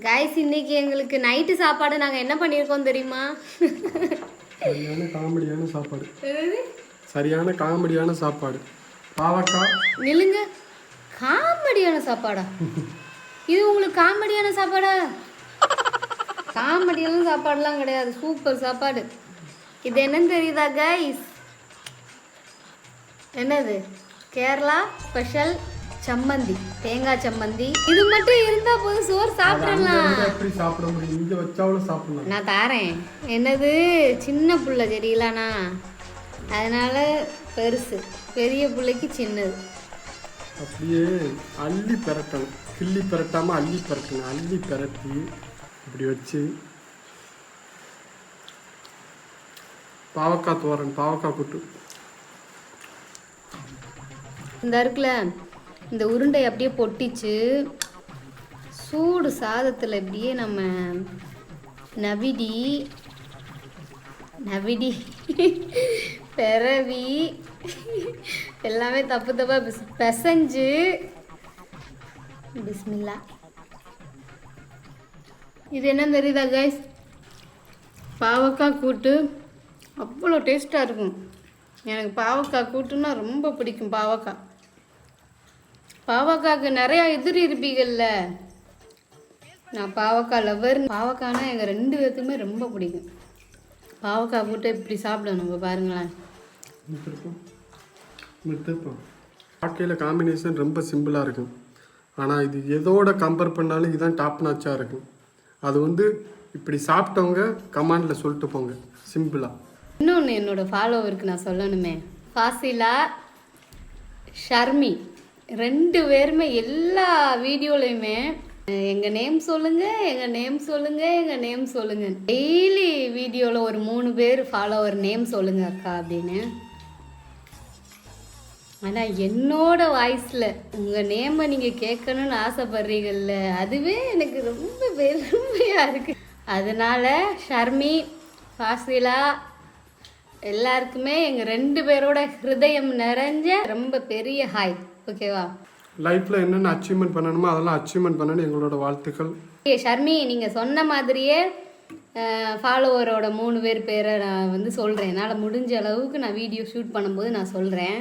Guys இன்னைக்கு எங்களுக்கு night சாப்பாடு நாங்கள் என்ன பண்ணியிருக்கோம் தெரியுமா? சரியான காமெடியான சாப்பாடு. சரியான காமெடியான சாப்பாடு. பாவக்காய். நில்லுங்க, காமெடியான சாப்பாடா? இது உங்களுக்கு காமெடியான சாப்பாடா? காமெடியான சாப்பாடுலாம் கிடையாது, சூப்பர் சாப்பாடு. இது என்னன்னு தெரியுதா கைஸ்? என்னது? கேரளா ஸ்பெஷல் சம்மந்தி, தேங்காய் சம்மந்தி. இது மட்டும் இருந்தா போதும், சோறு சாப்பிடலாம். எப்படி சாப்பிட முடியும்? இங்க வச்சாலும் சாப்பிடலாம். நான் தாரேன். என்னது, சின்ன புள்ள சரியில்லானா, அதனால பெருசு, பெரிய பிள்ளைக்கு சின்னது. அப்படியே அள்ளி பெரட்டணும், கிள்ளி பெரட்டாம அள்ளி பெரட்டணும். அள்ளி பெரட்டி இப்படி வச்சு பாவக்காய் தோரன், பாவக்காய் கூட்டு. இந்த இருக்குல்ல, இந்த உருண்டை அப்படியே பொட்டிச்சு சூடு சாதத்தில் இப்படியே நம்ம நவிடி நவிடி பெரவி எல்லாமே தப்பு தப்பாக பிசைஞ்சு பிஸ்மில்லா. இது என்ன தெரியுதா கைஸ்? பாவக்காய் கூட்டு அவ்வளோ டேஸ்ட்டாக இருக்கும். எனக்கு பாவக்காய் கூட்டுன்னா ரொம்ப பிடிக்கும். பாவக்காய்க்கு நிறையா எதிரி இருப்பீங்கள்ல, நான் பாவக்காய் லவர். பாவக்காய்னா எங்கள் 2 பேர்த்துக்குமே ரொம்ப பிடிக்கும். பாவக்காய் கூட்டு இப்படி சாப்பிடணும். நம்ம பாருங்களேன், வாழ்க்கையில் காம்பினேஷன் ரொம்ப சிம்பிளாக இருக்கும். ஆனால் இது எதோட கம்பேர் பண்ணாலும் இதுதான் டாப் நாச்சாக இருக்கும். அது வந்து இப்படி சாப்பிட்டவங்க கமாண்டில் சொல்லிட்டு போங்க, சிம்பிளாக. இன்னொன்று என்னோட ஃபாலோவருக்கு நான் சொல்லணுமே, ஃபாசிலா, ஷர்மி 2 பேருமே எல்லா வீடியோலையுமே எங்கள் நேம் சொல்லுங்கள், எங்கள் நேம் சொல்லுங்கள், எங்கள் நேம் சொல்லுங்கள். டெய்லி வீடியோவில் ஒரு 3 பேர் ஃபாலோவர் நேம் சொல்லுங்க அக்கா அப்படின்னு. ஆனால் என்னோட வாய்ஸில் உங்கள் நேமை நீங்கள் கேட்கணுன்னு ஆசைப்படுறீங்கள்ல, அதுவே எனக்கு ரொம்ப பெருமையாக இருக்குது. அதனால் ஷர்மி, ஃபாசிலா எல்லாருக்குமே எங்கள் 2 பேரோட ஹிருதயம் நிறைஞ்ச ரொம்ப பெரிய ஹாய். ஓகேவா? லைஃப்பில் என்னென்ன அச்சீவ்மெண்ட் பண்ணணுமோ அதெல்லாம் அச்சீவ்மெண்ட் பண்ணணும் எங்களோட வாழ்த்துக்கள். ஷர்மி, நீங்கள் சொன்ன மாதிரியே ஃபாலோவரோட 3 பேர் பேரை நான் வந்து சொல்கிறேன். என்னால் முடிஞ்ச அளவுக்கு நான் வீடியோ ஷூட் பண்ணும்போது நான் சொல்கிறேன்.